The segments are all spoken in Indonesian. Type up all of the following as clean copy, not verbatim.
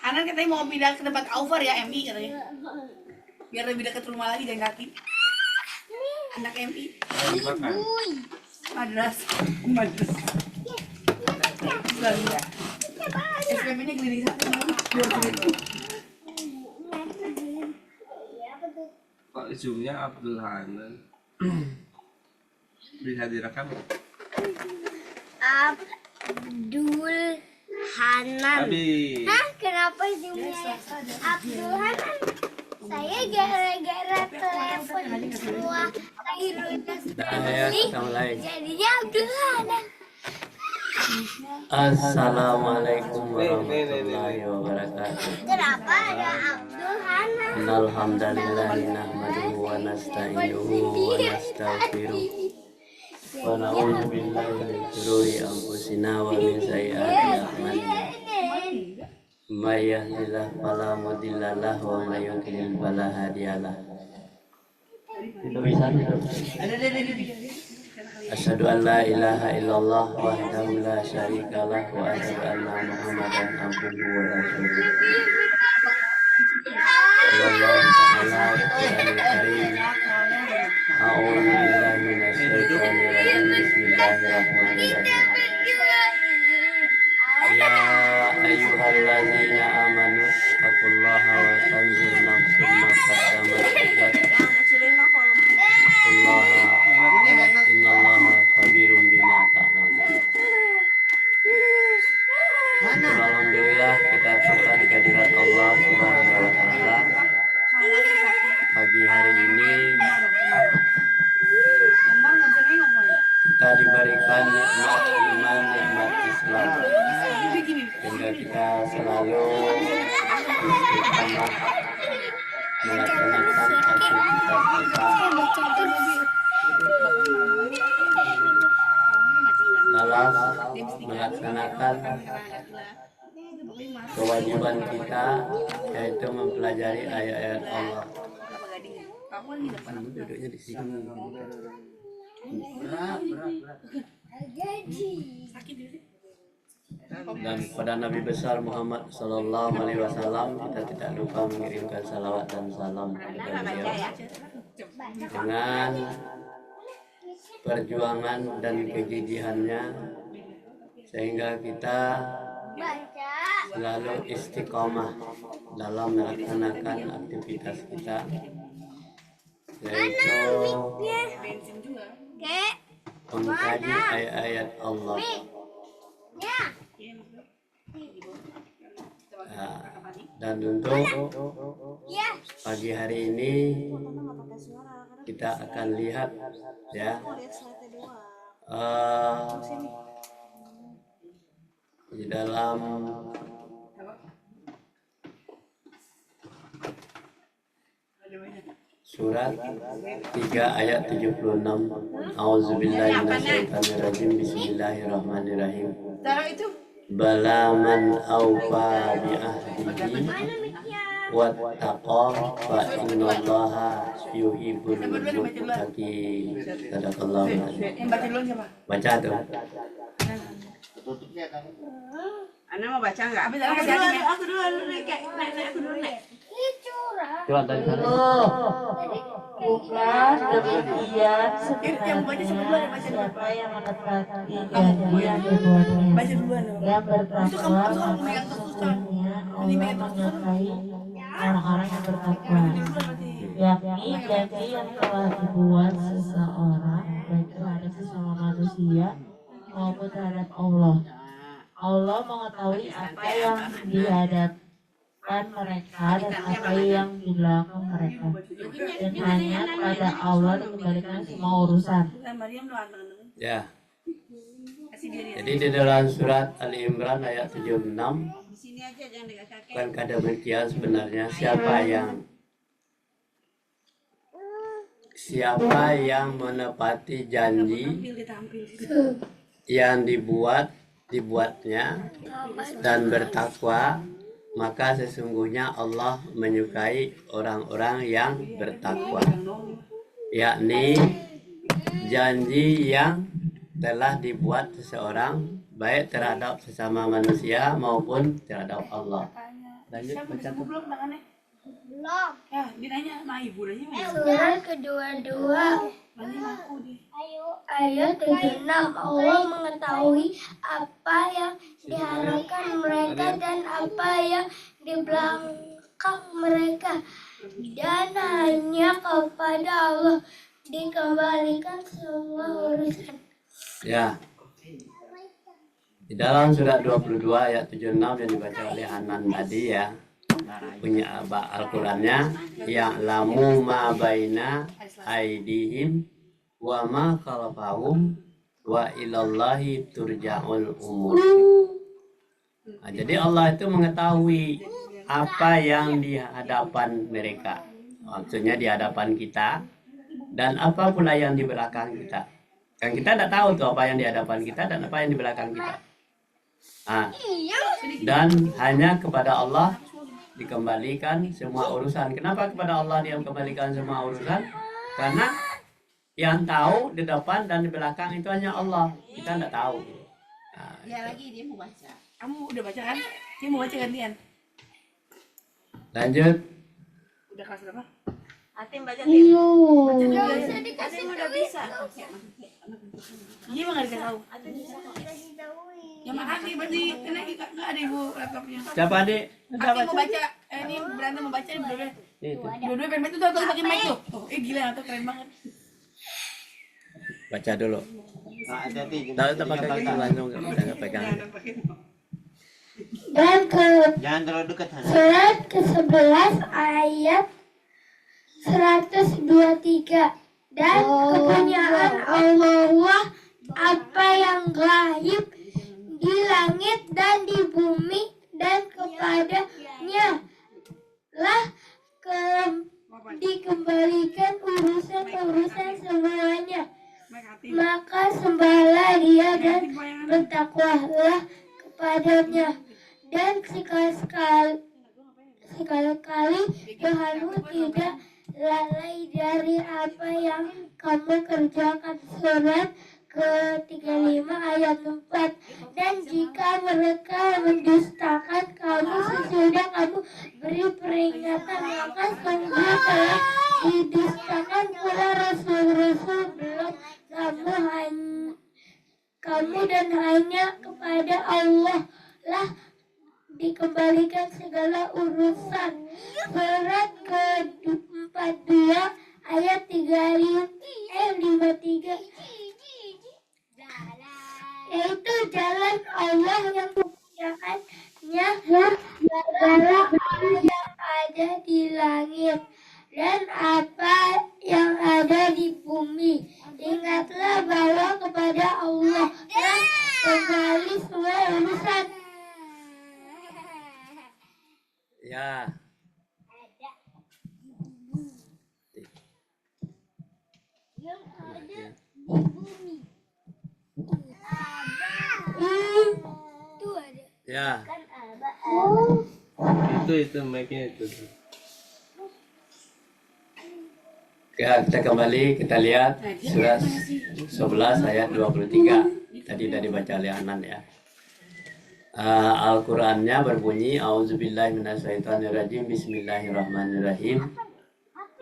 Anan katanya mau pindah ke tempat Aufer ya, MI katanya. Biar lebih dekat rumah lagi jalan kaki. Anak MI. Madras. Belanda. SPM ini keliling satu. Kok zoomnya Abdul Hanan? Bisa direkam? Abdul Hanan. Hah? Kenapa zoomnya Abdul Hanan? Saya gara-gara telepon semua Khairul jadinya Abdul Hanan. Assalamualaikum warahmatullahi wabarakatuh. Kenapa ada Abdul Hanan? Alhamdulillahi nahmaduhu wa nasta'inuhu wa nastaghfiruh. Wa na'udzu billahi min shururi anfusina wa min sayyiati a'malina. May yahdihillahu fala mudilla lahu wa may yudlil fala hadiya lahu. Asyhadu an la ilaha illallah wahdahu la syarika lah wa asyhadu anna Muhammadan abduhu wa rasuluh. Sallallahu alaihi wasallam. A'udzu billahi minasyaitonir rajim. Bismillahirrahmanirrahim. Ya ayyuhallazina amanu taqullaha wa tanzur nafsum ma qaddamat lighad. Innallaha khabirum bima ta'malun. Alhamdulillah kita syukur kehadirat Allah Subhanahu wa taala. Pagi hari ini kita diberikan nikmat iman, nikmat Islam, sehingga kita selalu istiqamah melaksanakan aktivitas kita dalam melaksanakan kewajiban kita, yaitu mempelajari ayat-ayat Allah. Duduknya di sini. Dan pada Nabi besar Muhammad Sallallahu Alaihi Wasallam kita tidak lupa mengirimkan salawat dan salam kepada beliau dengan perjuangan dan kegigihannya, sehingga kita selalu istiqomah dalam melaksanakan aktivitas kita, yaitu mengkaji ayat-ayat Allah. Dan untuk pagi hari ini kita akan lihat ya di dalam surat 3 ayat 76. A'udzubillahi minasyaitonirrajim. Bismillahirrahmanirrahim. Bala man awfa bi ahdihi wattaqa fa innallaha yuhibbul muttaqin. Sadaqallahu alazim. Baca tuh. Anda mau baca nggak? Aku dulu nek. Coba tadi Bukan demikian sebenarnya siapa yang menetapkan janji yang dibuatnya, yang bertakwa maka sesungguhnya Allah menyertai orang-orang yang bertakwa, yakni janji yang telah dibuat seseorang baik terhadap sesama manusia maupun terhadap Allah. Allah mengetahui apa yang dihadapkan mereka dan apa yang di belakang mereka, dan hanya pada Allah dikembalikan semua urusan. ya. Jadi di dalam surat Ali Imran ayat 76 kan kata demikian sebenarnya siapa yang menepati janji yang dibuatnya dan bertakwa, maka sesungguhnya Allah menyukai orang-orang yang bertakwa, yakni janji yang telah dibuat seseorang baik terhadap sesama manusia maupun terhadap Allah. Lanjut Siapa baca disebut tuh. belum tangannya? Belum. Ya, dia nanya sama ibu dah sih. Surat kedua-dua Nanya sama aku dia. ayat 76. Allah mengetahui apa yang diharapkan mereka dan apa yang di belakang mereka, dan hanya kepada Allah dikembalikan semua urusan. Ya. Di dalam surat 22 ayat 76 yang dibaca oleh Hanan tadi ya. Punya Al-Qur'annya, ya'lamu ma baina aidihim wa ma khalfahum wa ilallahi turja'ul umur. Nah, jadi Allah itu mengetahui apa yang di hadapan mereka. Maksudnya di hadapan kita, dan apa pula yang di belakang kita. Kan kita tidak tahu tuh apa yang di hadapan kita dan apa yang di belakang kita. Nah, dan hanya kepada Allah dikembalikan semua urusan. Kenapa kepada Allah dia kembalikan semua urusan? Karena yang tahu di depan dan di belakang itu hanya Allah. Kita tidak tahu. Nah, Ya lagi dia mau baca. Kamu udah baca kan? Dia mau baca gantian. lanjut. Udah kelas berapa? Atim baca Iya. Tim. Gak usah dikasih Atim udah bisa. Dia emang gak dikasih tahu. Ya makasih berarti karena nggak ada ibu laptopnya. Siapa adik? Aku mau baca, ini berantem mau baca berdua. Itu. Dua-dua pengen baca tuh tahu pakai mic tuh. Oh, gila tuh keren banget. Baca dulu. Hati-hati. Tahu tak pakai kaki langsung enggak pegang. Dan ke Jangan terlalu dekat Hana. surat ke-11 ayat 123. Dan kepunyaan Allah apa yang gaib di langit dan di bumi, dan kepadanya lah dikembalikan urusan-urusan semuanya. Maka sembahlah dia dan bertakwalah kepadanya, dan sekali-kali Tuhanmu tidak lalai dari apa yang kamu kerjakan. Surat ke-35 ayat 4. Dan jika mereka mendustakan kamu sesudah kamu beri peringatan, maka sungguh telah didustakan pula rasul-rasul belum kamu, dan hanya kepada Allah lah dikembalikan segala urusan. Surat ke-42 ayat 53, yaitu jalan Allah yang kepunyaannya segala apa yang ada di langit dan apa yang ada di bumi. Ingatlah bahwa kepada Allah lah kembali semua urusan. Ya. Itu ada Ya. kan Abah. Itu mic-nya itu. Ya, kita kembali kita lihat surat 11 ayat 23. Tadi udah dibaca oleh Anan ya. Al-Qur'annya berbunyi A'udzubillahi minasyaitonirrajim. Bismillahirrahmanirrahim.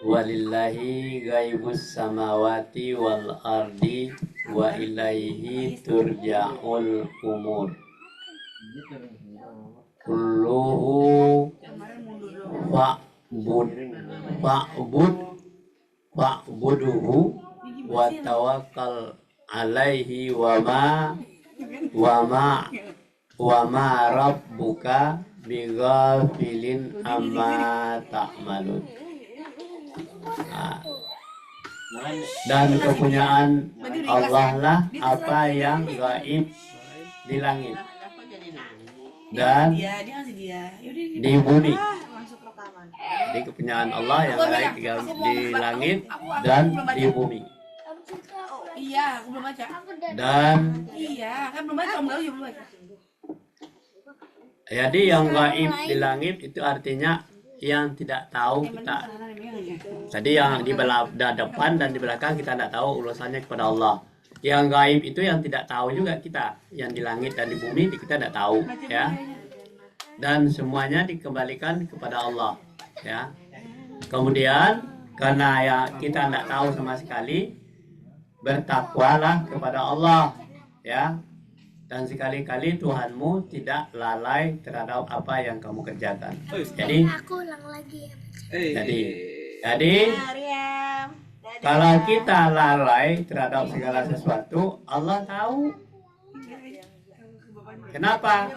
Walillahi ghaibus samawati wal ardi wa ilaihi turja'ul umur. Kulluhu fa'buduhu wa tawakkal alaihi wa ma rabbuka bighafilin amma ta'malun. Dan kepunyaan Allah lah apa yang gaib di langit dan Dia ngasih dia. Yaudah di bumi. Masuk rekaman. Jadi kepunyaan Allah yang gaib di langit dan di bumi. iya, aku belum baca. Dan Iya, kan belum baca. Om Galuh juga belum baca. jadi yang gaib di langit itu artinya yang tidak tahu kita. Tadi yang di depan dan di belakang kita tidak tahu urusannya kepada Allah. Yang gaib itu yang tidak tahu juga kita, yang di langit dan di bumi kita tidak tahu, ya. Dan semuanya dikembalikan kepada Allah, ya. Kemudian karena ya kita tidak tahu sama sekali, bertakwalah kepada Allah, ya. Dan sekali-kali Tuhanmu tidak lalai terhadap apa yang kamu kerjakan. Jadi, Aku ulang lagi ya. jadi Mariam. kalau kita lalai terhadap segala sesuatu, Allah tahu. Kenapa?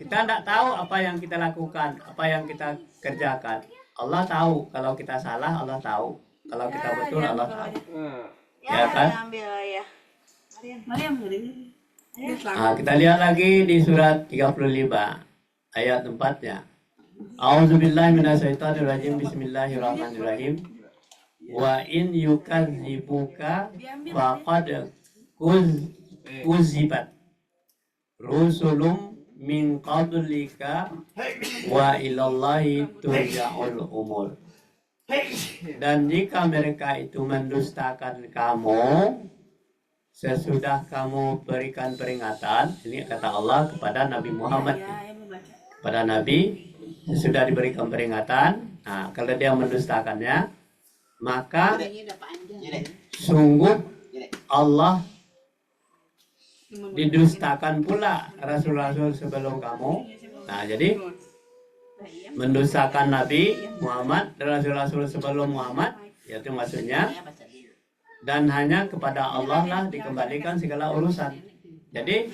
Kita tidak tahu apa yang kita lakukan, apa yang kita kerjakan. Allah tahu. Kalau kita salah, Allah tahu. Kalau kita betul, Allah tahu. Ya kan? Ambil ya. Mariam nggak ada. Nah, kita lihat lagi di surat 35 ayat 4-nya. A'udzubillahi minasyaitonirrajim. Bismillahirrahmanirrahim. Wa in yukadzibuka faqad kuzibat rusulum min qablika wa ilallahi turja'ul umur. Dan jika mereka itu mendustakan kamu sesudah kamu berikan peringatan, ini kata Allah kepada Nabi Muhammad, kepada Nabi sesudah diberikan peringatan, nah kalau dia mendustakannya, maka sungguh Allah didustakan pula rasul-rasul sebelum kamu. Nah jadi mendustakan Nabi Muhammad dan rasul-rasul sebelum Muhammad, yaitu maksudnya, dan hanya kepada Allah lah dikembalikan segala urusan. Jadi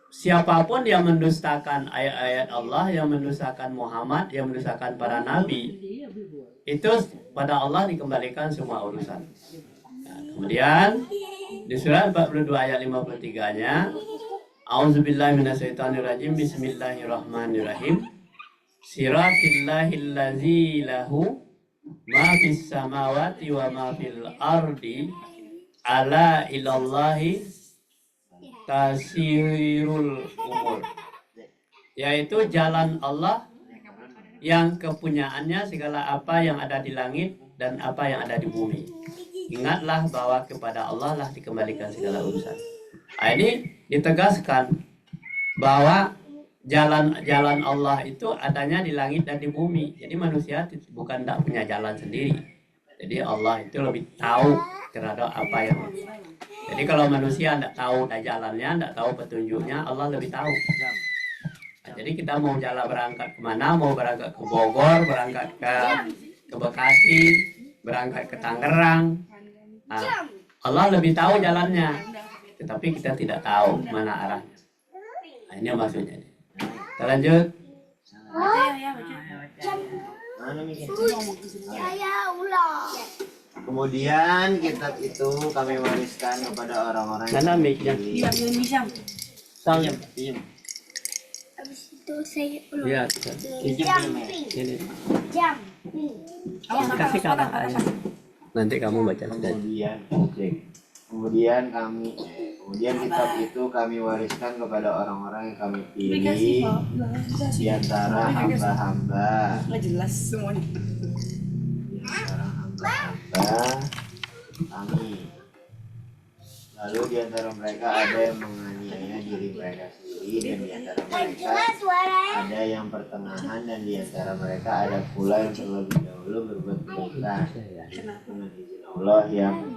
siapapun yang mendustakan ayat-ayat Allah, yang mendustakan Muhammad, yang mendustakan para nabi, itu pada Allah dikembalikan semua urusan. Nah, kemudian di surat 42 ayat 53-nya, A'udzubillahi minasyaitonirrajim. Bismillahirrahmanirrahim. Siratil lazi lahu ma fis samawati wa ma fil ardi ala ilallahi tasirul umur. Yaitu jalan Allah yang kepunyaannya segala apa yang ada di langit dan apa yang ada di bumi. Ingatlah bahwa kepada Allah lah dikembalikan segala urusan. Nah, ini ditegaskan bahwa jalan Allah itu adanya di langit dan di bumi. Jadi manusia bukan tidak punya jalan sendiri. Jadi Allah itu lebih tahu terhadap apa yang. Jadi kalau manusia tidak tahu jalannya, tidak tahu petunjuknya, Allah lebih tahu. Nah, jadi kita mau jalan berangkat kemana, mau berangkat ke Bogor, berangkat ke Bekasi, berangkat ke Tangerang. Nah, Allah lebih tahu jalannya, tetapi kita tidak tahu mana arahnya. Nah, ini maksudnya. Kita lanjut. Saya ulang. Kemudian kitab itu kami wariskan kepada orang-orang Mana mic-nya? Iya, bisa. Pinjam. Habis itu saya ulang. Iya, Jumping. ini. Jumping. Kasih kakak aja. Nanti kamu baca sendiri. Kemudian kitab itu kami wariskan kepada orang-orang yang kami pilih di antara hamba-hamba. Nggak jelas semuanya. Di antara hamba-hamba kami. Lalu di antara mereka ada yang menganiaya diri mereka sendiri, dan di antara mereka ada yang pertengahan, dan di antara mereka ada pula yang terlebih dahulu berbuat kebaikan dengan izin Allah. Yang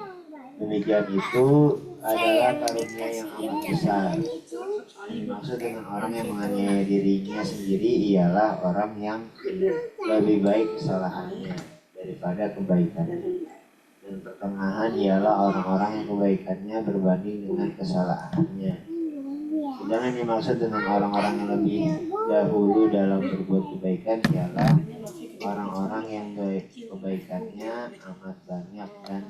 demikian itu adalah karunia yang amat besar. Yang dimaksud dengan orang yang menganiaya dirinya sendiri ialah orang yang lebih baik kesalahannya daripada kebaikannya. Dan pertengahan ialah orang-orang yang kebaikannya berbanding dengan kesalahannya. Sedangkan yang dimaksud dengan orang-orang yang lebih dahulu dalam berbuat kebaikan ialah orang-orang yang kebaikannya amat banyak dan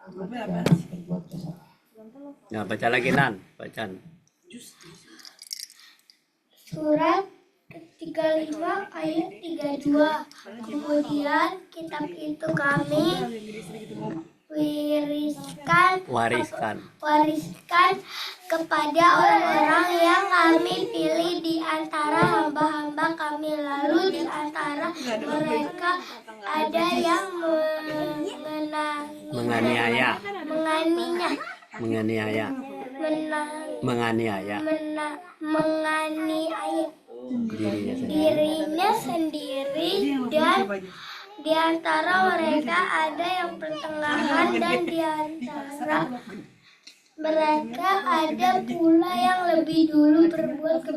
amat jarang berbuat kesalahan. Ya, baca lagi Nan, baca. Surat 35 ayat 32. Kemudian kitab itu kami wariskan kepada orang-orang yang kami pilih di antara hamba-hamba kami. Lalu di antara mereka ada yang menganiaya menganiaya, menganiaya menganiaya dirinya sendiri. dirinya sendiri, dan di antara mereka ada yang pertengahan, dan di antara mereka ada pula yang lebih dulu berbuat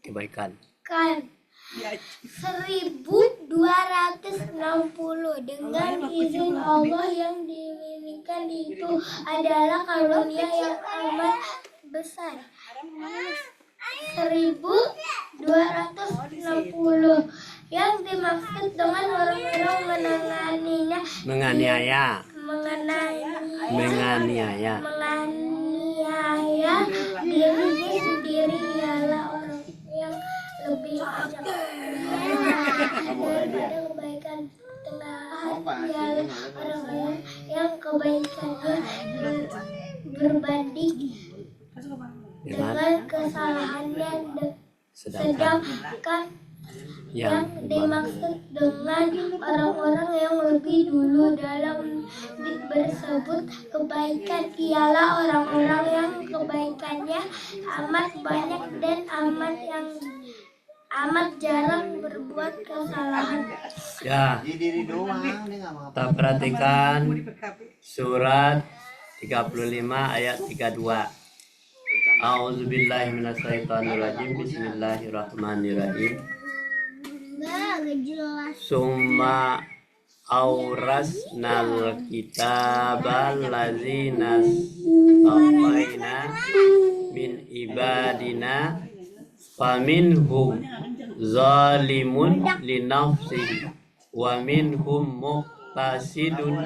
Kebaikan. 1260 dengan izin Allah. Yang dimilikan itu adalah karunia yang amat besar. 1260 yang dimaksud dengan orang-orang Menganiaya menganiaya dirinya sendiri ialah orang yang lebih banyak daripada kebaikan tengahan, ialah orang-orang yang kebaikannya berbanding dengan kesalahannya. Sedangkan yang dimaksud dengan orang-orang yang lebih dulu dalam bersebut kebaikan ialah orang-orang yang kebaikannya amat banyak dan amat jarang berbuat kesalahan. Ya, Di diri doang, dia nggak mau kita perhatikan surat 35 ayat 32. A'udzubillahi minasyaitonirrajim. Bismillahirrahmanirrahim. Summa aurasnal kitabal ladzina safaina min ibadina faminhum zalimun linafsihi wa minhum muqtasidun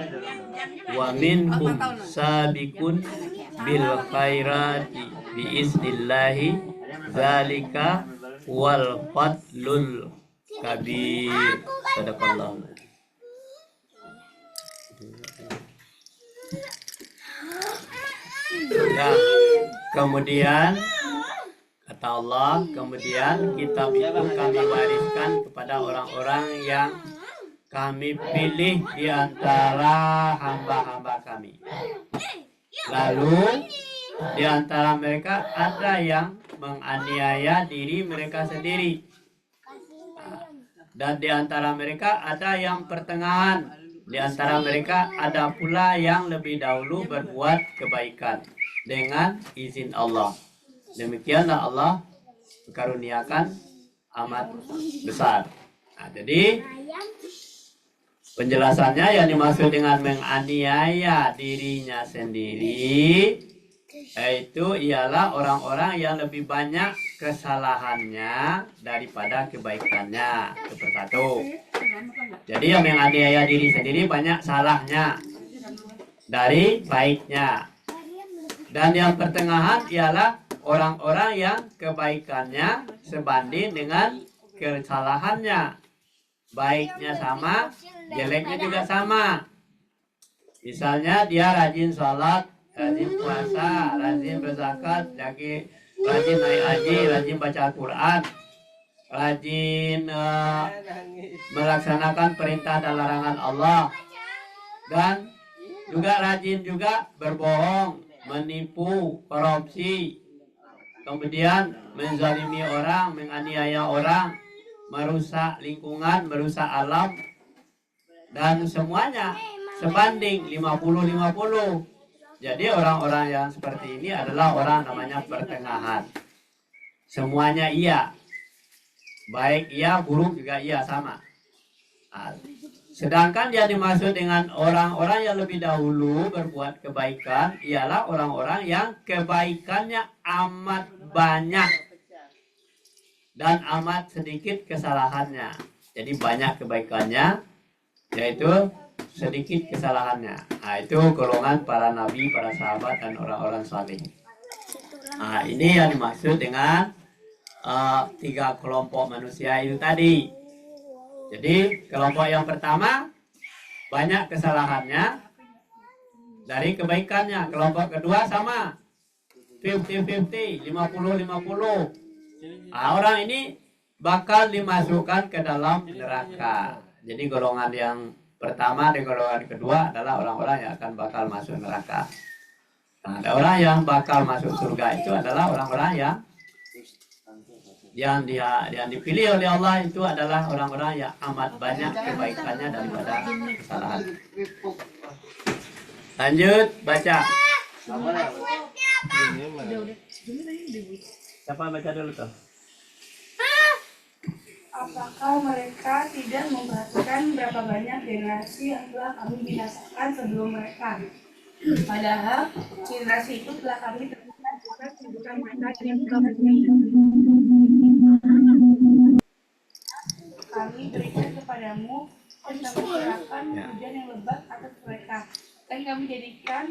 wa minhum sabiqun bil khairati biiznillahi zalika wal fadlul kabir. Sadaqallahu. Ya, kemudian kata Allah, kemudian kitab itu kami wariskan kepada orang-orang yang kami pilih di antara hamba-hamba kami. Lalu di antara mereka ada yang menganiaya diri mereka sendiri, dan di antara mereka ada yang pertengahan. Di antara mereka ada pula yang lebih dahulu berbuat kebaikan dengan izin Allah. Demikianlah Allah karuniakan amat besar. Nah, jadi penjelasannya yang dimaksud dengan menganiaya dirinya sendiri yaitu ialah orang-orang yang lebih banyak kesalahannya daripada kebaikannya. Itu persatu. Jadi yang menganiaya diri sendiri banyak salahnya dari baiknya. Dan yang pertengahan ialah orang-orang yang kebaikannya sebanding dengan kesalahannya. Baiknya sama, jeleknya juga sama. Misalnya dia rajin sholat, rajin puasa, rajin berzakat, rajin naik haji, rajin baca Al-Quran, rajin melaksanakan perintah dan larangan Allah, dan juga rajin juga berbohong, menipu, korupsi, kemudian menzalimi orang, menganiaya orang, merusak lingkungan, merusak alam, dan semuanya sebanding 50-50. Jadi orang-orang yang seperti ini adalah orang namanya pertengahan. Semuanya iya, baik iya, buruk juga iya, sama. Nah, sedangkan yang dimaksud dengan orang-orang yang lebih dahulu berbuat kebaikan ialah orang-orang yang kebaikannya amat banyak dan amat sedikit kesalahannya. Jadi banyak kebaikannya, yaitu sedikit kesalahannya. Nah, itu golongan para nabi, para sahabat, dan orang-orang saleh. Nah, ini yang dimaksud dengan tiga kelompok manusia itu tadi. Jadi kelompok yang pertama banyak kesalahannya dari kebaikannya. Kelompok kedua sama 50-50, 50-50. Nah, orang ini bakal dimasukkan ke dalam neraka. Jadi golongan yang pertama dan golongan kedua adalah orang-orang yang akan bakal masuk neraka. Nah, ada orang yang bakal masuk surga itu adalah orang-orang yang dipilih oleh Allah itu adalah orang-orang yang amat banyak kebaikannya daripada kesalahan. Lanjut baca. Siapa baca dulu tuh? Apakah mereka tidak memperhatikan berapa banyak generasi yang telah kami binasakan sebelum mereka? Padahal generasi itu telah kami temukan juga kehidupan mereka yang kami berikan kepadamu dan kami serahkan hujan yang lebat atas mereka dan kami jadikan